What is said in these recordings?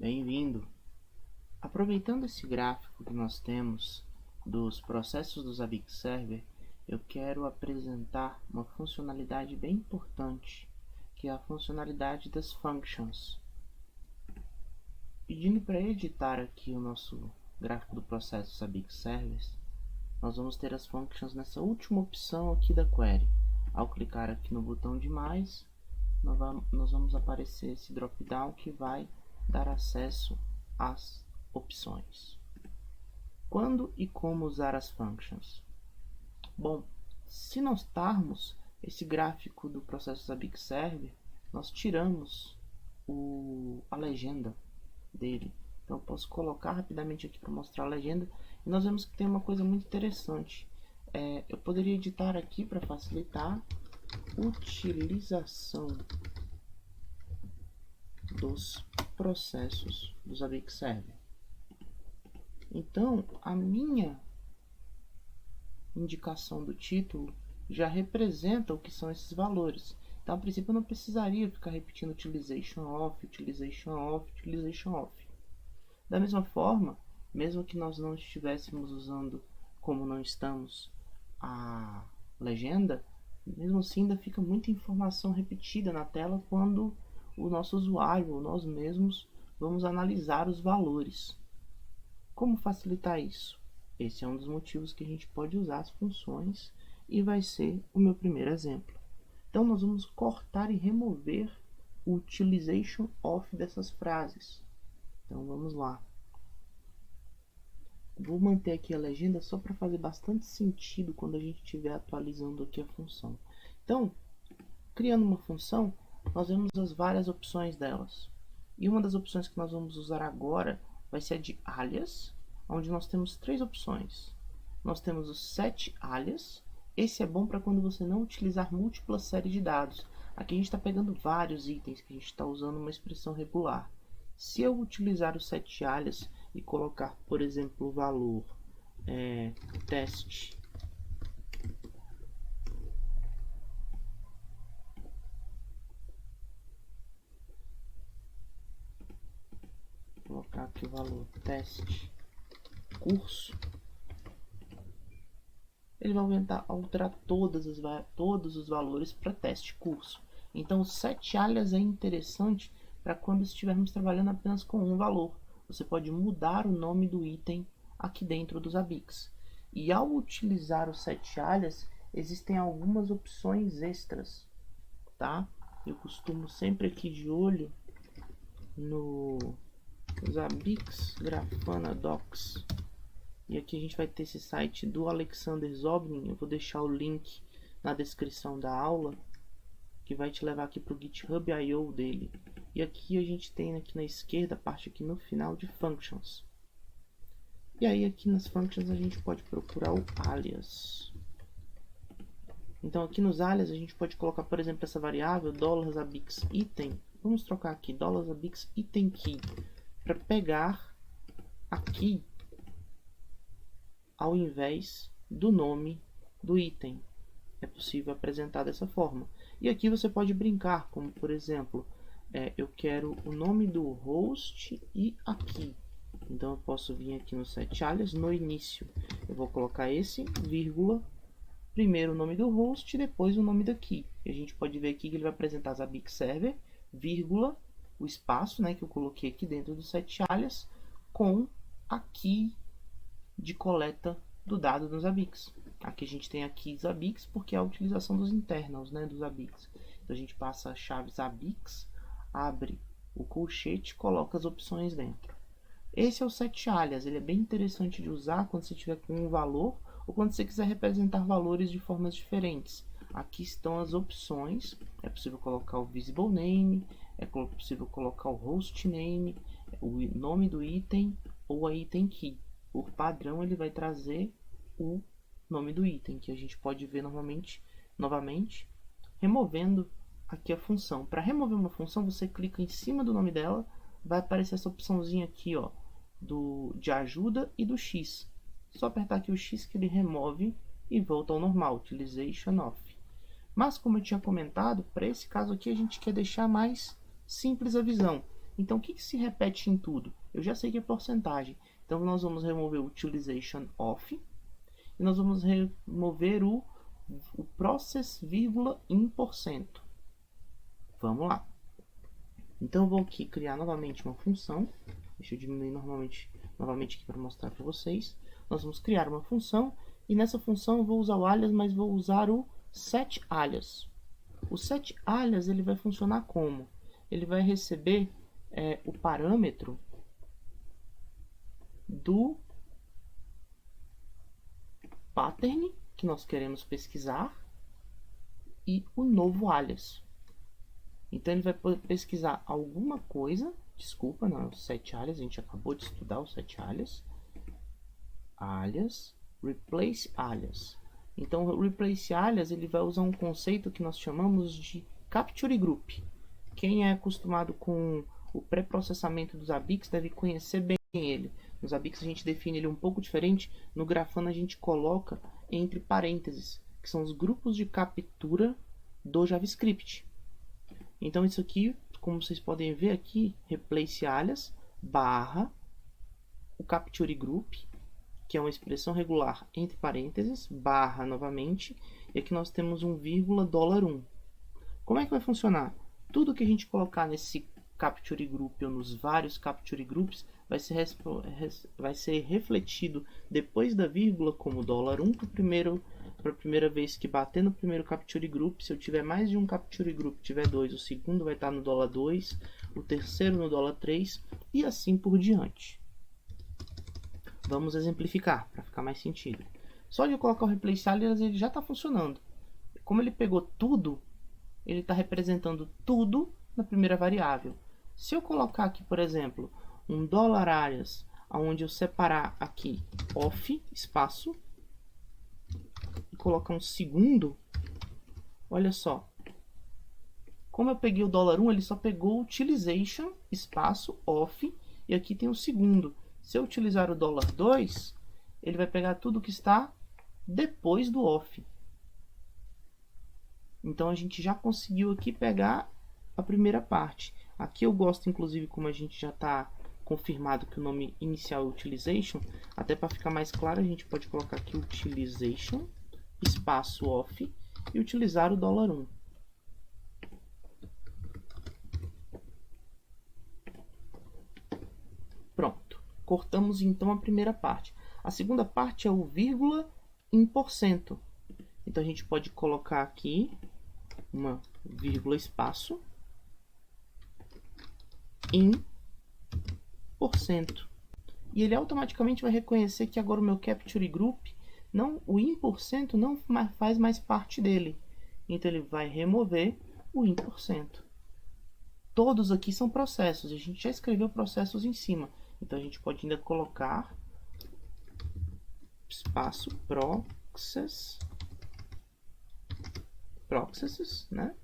Bem-vindo! Aproveitando esse gráfico que nós temos dos processos do Zabbix Server, eu quero apresentar uma funcionalidade bem importante, que é a funcionalidade das functions. Pedindo para editar aqui o nosso gráfico do processo Zabbix Servers, nós vamos ter as functions nessa última opção aqui da query. Ao clicar aqui no botão de mais, nós vamos aparecer esse drop-down que vai dar acesso às opções. Quando e como usar as functions? Bom, se notarmos esse gráfico do processo Zabbix Server, nós tiramos a legenda dele. Então eu posso colocar rapidamente aqui para mostrar a legenda e nós vemos que tem uma coisa muito interessante. Eu poderia editar aqui para facilitar utilização dos processos do Zabbix Server. Então, a minha indicação do título já representa o que são esses valores. Então, a princípio, eu não precisaria ficar repetindo utilization of, utilization of, utilization of. Da mesma forma, mesmo que nós não estivéssemos usando, como não estamos, a legenda, mesmo assim ainda fica muita informação repetida na tela quando o nosso usuário ou nós mesmos vamos analisar os valores. Como facilitar isso? Esse é um dos motivos que a gente pode usar as funções e vai ser o meu primeiro exemplo. Então nós vamos cortar e remover o utilization of dessas frases. Então vamos lá. Vou manter aqui a legenda só para fazer bastante sentido quando a gente estiver atualizando aqui a função. Então, criando uma função, nós vemos as várias opções delas. E uma das opções que nós vamos usar agora vai ser a de alias, onde nós temos três opções. Nós temos o set alias. Esse é bom para quando você não utilizar múltiplas séries de dados. Aqui a gente está pegando vários itens que a gente está usando uma expressão regular. Se eu utilizar o set alias e colocar, por exemplo, o valor teste, colocar aqui o valor teste curso, ele vai alterar todos os valores para teste curso. Então o set alias é interessante para quando estivermos trabalhando apenas com um valor. Você pode mudar o nome do item aqui dentro do Zabbix. E ao utilizar o set alias, existem algumas opções extras, tá? Eu costumo sempre aqui de olho no Zabbix Grafana Docs. E aqui a gente vai ter esse site do Alexander Zobnin. Eu vou deixar o link na descrição da aula, que vai te levar aqui para o GitHub I/O dele. E aqui a gente tem aqui na esquerda, a parte aqui no final de functions. E aí aqui nas functions a gente pode procurar o alias. Então aqui nos alias a gente pode colocar, por exemplo, essa variável $zabbix_item. Vamos trocar aqui $zabbix_item_key para pegar a key ao invés do nome do item. É possível apresentar dessa forma. E aqui você pode brincar, como por exemplo, eu quero o nome do host e a key. Então eu posso vir aqui no set alias, no início eu vou colocar esse, vírgula, primeiro o nome do host e depois o nome da key. E a gente pode ver aqui que ele vai apresentar Zabbix Server, vírgula, o espaço, né, que eu coloquei aqui dentro do set alias, com a key de coleta do dado do Zabbix. Aqui a gente tem aqui Zabbix porque é a utilização dos internals, né, do Zabbix. Então a gente passa a chave Zabbix, abre o colchete e coloca as opções dentro. Esse é o set alias, ele é bem interessante de usar quando você tiver com um valor ou quando você quiser representar valores de formas diferentes. Aqui estão as opções, é possível colocar o visible name, é possível colocar o host name, o nome do item ou a item key. Por padrão ele vai trazer o nome do item, que a gente pode ver novamente, removendo aqui a função. Para remover uma função, você clica em cima do nome dela, vai aparecer essa opçãozinha aqui, ó, de ajuda e do X. Só apertar aqui o X que ele remove e volta ao normal, utilization of. Mas como eu tinha comentado, para esse caso aqui a gente quer deixar mais simples a visão. Então, o que se repete em tudo? Eu já sei que é porcentagem. Então, nós vamos remover o utilization of e nós vamos remover o process, in %. Vamos lá. Então, eu vou aqui criar novamente uma função. Deixa eu diminuir novamente aqui para mostrar para vocês. Nós vamos criar uma função e nessa função eu vou usar o alias, mas vou usar o setAlias. O setAlias ele vai funcionar como? Ele vai receber o parâmetro do pattern que nós queremos pesquisar e o novo alias. Então ele vai pesquisar alguma coisa. Desculpa, não é o setAlias, a gente acabou de estudar o setAlias. Alias, replace alias. Então o replace alias ele vai usar um conceito que nós chamamos de capture group. Quem é acostumado com o pré-processamento dos ABICs deve conhecer bem ele. Nos ABICs a gente define ele um pouco diferente. No Grafana a gente coloca entre parênteses, que são os grupos de captura do JavaScript. Então isso aqui, como vocês podem ver aqui, replace alias barra o capture group, que é uma expressão regular entre parênteses, barra novamente, e aqui nós temos um vírgula $1. Como é que vai funcionar? Tudo que a gente colocar nesse capture group ou nos vários capture groups vai ser refletido depois da vírgula como $1 para a primeira vez que bater no primeiro capture group. Se eu tiver mais de um capture group, tiver dois, o segundo vai estar no $2, o terceiro no $3 e assim por diante. Vamos exemplificar para ficar mais sentido. Só de eu colocar o replace alias ele já está funcionando. Como ele pegou tudo, ele está representando tudo na primeira variável. Se eu colocar aqui, por exemplo, um $alias, onde eu separar aqui off, espaço, e colocar um segundo, olha só. Como eu peguei o $1, ele só pegou utilization, espaço, off, e aqui tem um segundo. Se eu utilizar o $2, ele vai pegar tudo que está depois do off. Então a gente já conseguiu aqui pegar a primeira parte. Aqui eu gosto, inclusive, como a gente já está confirmado que o nome inicial é utilization, até para ficar mais claro, a gente pode colocar aqui utilization, espaço off, e utilizar o $1. Pronto. Cortamos então a primeira parte. A segunda parte é o vírgula em %. Então a gente pode colocar aqui uma vírgula espaço em %. E ele automaticamente vai reconhecer que agora o meu capture group, o in % não faz mais parte dele. Então ele vai remover o in %. Todos aqui são processos. A gente já escreveu processos em cima. Então a gente pode ainda colocar espaço processes, né?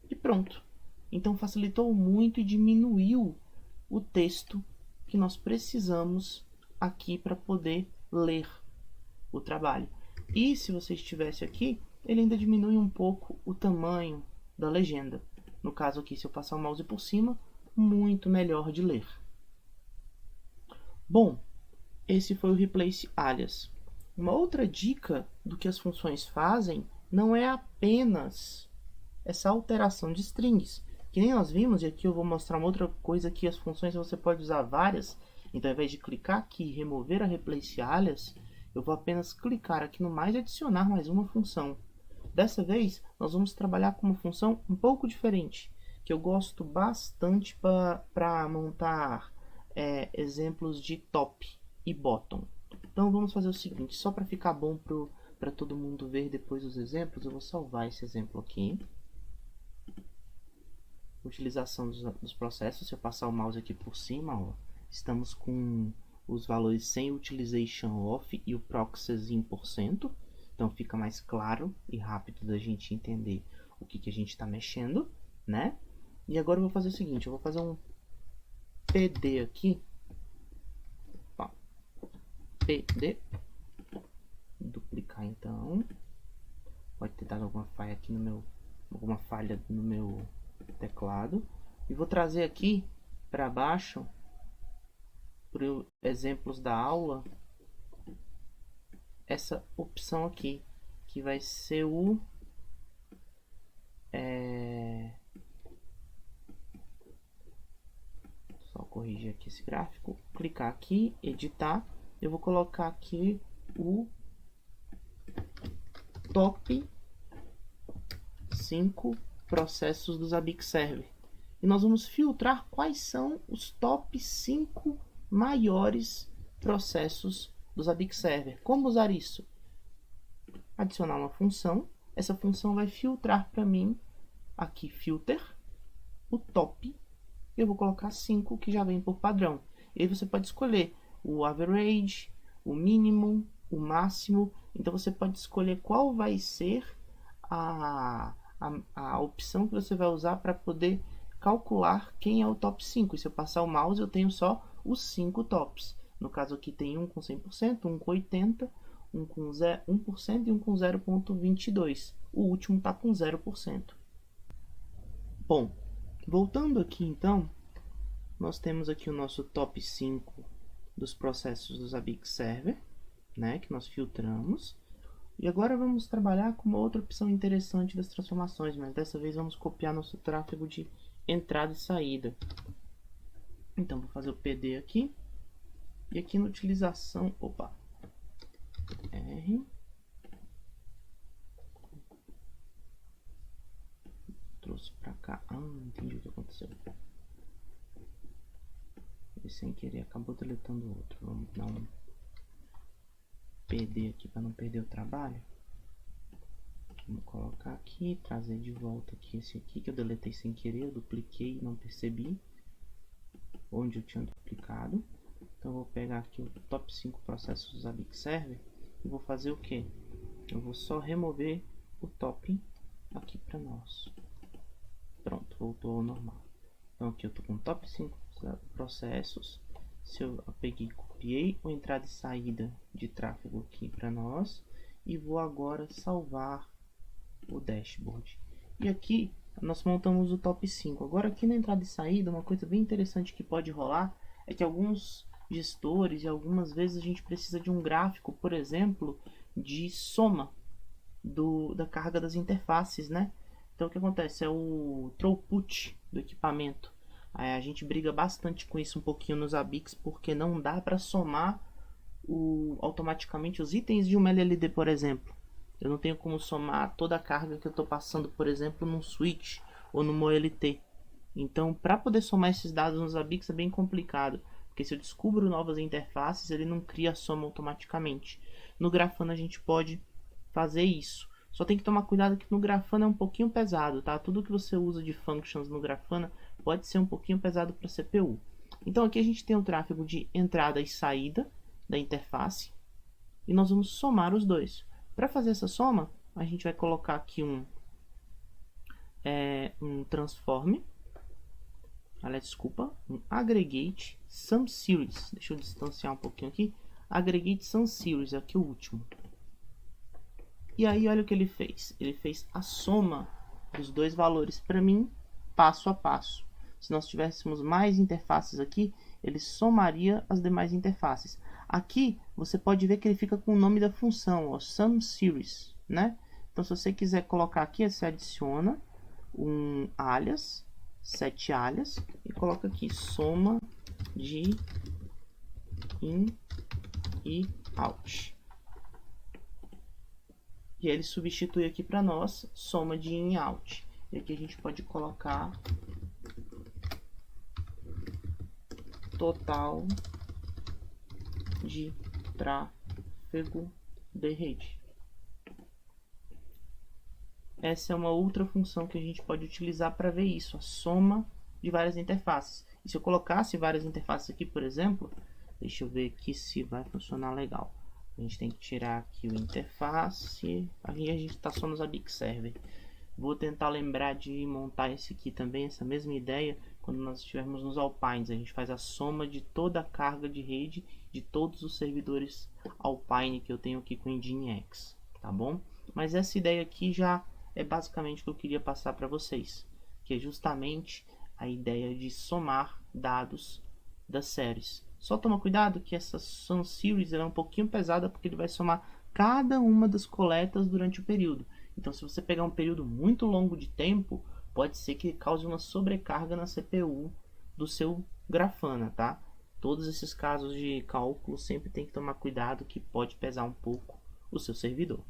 E pronto. Então facilitou muito e diminuiu o texto que nós precisamos aqui para poder ler o trabalho. E se você estivesse aqui, ele ainda diminui um pouco o tamanho da legenda. No caso aqui, se eu passar o mouse por cima, muito melhor de ler. Bom, esse foi o replace alias. Uma outra dica do que as funções fazem não é apenas essa alteração de strings, que nem nós vimos, e aqui eu vou mostrar uma outra coisa que as funções você pode usar várias. Então, ao invés de clicar aqui e remover a replace alias, eu vou apenas clicar aqui no mais e adicionar mais uma função. Dessa vez, nós vamos trabalhar com uma função um pouco diferente, que eu gosto bastante para montar exemplos de top e bottom. Então vamos fazer o seguinte, só para ficar bom para todo mundo ver depois os exemplos, eu vou salvar esse exemplo aqui. Utilização dos processos, se eu passar o mouse aqui por cima, ó, estamos com os valores sem utilization off e o process in %. Então fica mais claro e rápido da gente entender o que a gente está mexendo, né? E agora eu vou fazer o seguinte, eu vou fazer um PD aqui, ó, PD, duplicar então, pode ter dado alguma falha aqui alguma falha no meu teclado, e vou trazer aqui para baixo, por exemplos da aula, essa opção aqui, que vai ser o só corrigir aqui esse gráfico, clicar aqui, editar, eu vou colocar aqui o top 5 processos do Zabbix Server. E nós vamos filtrar quais são os top 5 maiores processos do Zabbix Server. Como usar isso? Adicionar uma função. Essa função vai filtrar para mim, aqui, filter, o top. Eu vou colocar 5 que já vem por padrão. E aí você pode escolher o average, o minimum, o máximo. Então você pode escolher qual vai ser a opção que você vai usar para poder calcular quem é o top 5. E se eu passar o mouse, eu tenho só os 5 tops. No caso aqui tem um com 100%, um com 80%, um com 1% e um com 0,22%. O último está com 0%. Bom, voltando aqui então, nós temos aqui o nosso top 5 dos processos do Zabbix Server, né, que nós filtramos. E agora vamos trabalhar com uma outra opção interessante das transformações, mas dessa vez vamos copiar nosso tráfego de entrada e saída. Então, vou fazer o PD aqui. E aqui na utilização, R. Trouxe para cá. Entendi o que aconteceu. E sem querer acabou deletando o outro. Vamos dar um PD aqui para não perder o trabalho. Vamos colocar aqui, trazer de volta aqui esse aqui que eu deletei sem querer, eu dupliquei e não percebi onde eu tinha duplicado. Então eu vou pegar aqui o top 5 processos do Zabbix Server e vou fazer o que? Eu vou só remover o top aqui para nós. Pronto, voltou ao normal. Então aqui eu estou com top 5 processos. Se eu peguei e copiei a entrada e saída de tráfego aqui para nós e vou agora salvar o dashboard. E aqui nós montamos o top 5. Agora aqui na entrada e saída, uma coisa bem interessante que pode rolar é que alguns gestores e algumas vezes a gente precisa de um gráfico, por exemplo, de soma da carga das interfaces, né? Então o que acontece é o throughput do equipamento. A gente briga bastante com isso um pouquinho nos Zabbix, porque não dá para somar automaticamente os itens de uma LLD, por exemplo. Eu não tenho como somar toda a carga que eu estou passando, por exemplo, num switch ou numa OLT. Então, para poder somar esses dados nos Zabbix é bem complicado, porque se eu descubro novas interfaces, ele não cria a soma automaticamente. No Grafana a gente pode fazer isso. Só tem que tomar cuidado que no Grafana é um pouquinho pesado, tá? Tudo que você usa de functions no Grafana pode ser um pouquinho pesado para CPU. Então aqui a gente tem o tráfego de entrada e saída da interface e nós vamos somar os dois. Para fazer essa soma, a gente vai colocar aqui um transform, um aggregate sum series. Deixa eu distanciar um pouquinho aqui. Aggregate sum series, aqui o último. E aí olha o que ele fez. Ele fez a soma dos dois valores para mim, passo a passo. Se nós tivéssemos mais interfaces aqui, ele somaria as demais interfaces. Aqui você pode ver que ele fica com o nome da função, ó, sum series, né? Então se você quiser colocar aqui, você adiciona um alias, set alias, e coloca aqui soma de in e out. E aí ele substitui aqui para nós soma de in e out. E aqui a gente pode colocar total de tráfego de rede. Essa é uma outra função que a gente pode utilizar para ver isso, a soma de várias interfaces. E se eu colocasse várias interfaces aqui, por exemplo, deixa eu ver aqui se vai funcionar legal. A gente tem que tirar aqui o interface, a gente está só no Zabbix Server. Vou tentar lembrar de montar esse aqui também, essa mesma ideia, quando nós estivermos nos Alpines. A gente faz a soma de toda a carga de rede de todos os servidores Alpine que eu tenho aqui com o Nginx, tá bom? Mas essa ideia aqui já é basicamente o que eu queria passar para vocês, que é justamente a ideia de somar dados das séries. Só toma cuidado que essa sum series é um pouquinho pesada, porque ele vai somar cada uma das coletas durante o período. Então, se você pegar um período muito longo de tempo, pode ser que cause uma sobrecarga na CPU do seu Grafana, tá? Todos esses casos de cálculo sempre tem que tomar cuidado, que pode pesar um pouco o seu servidor.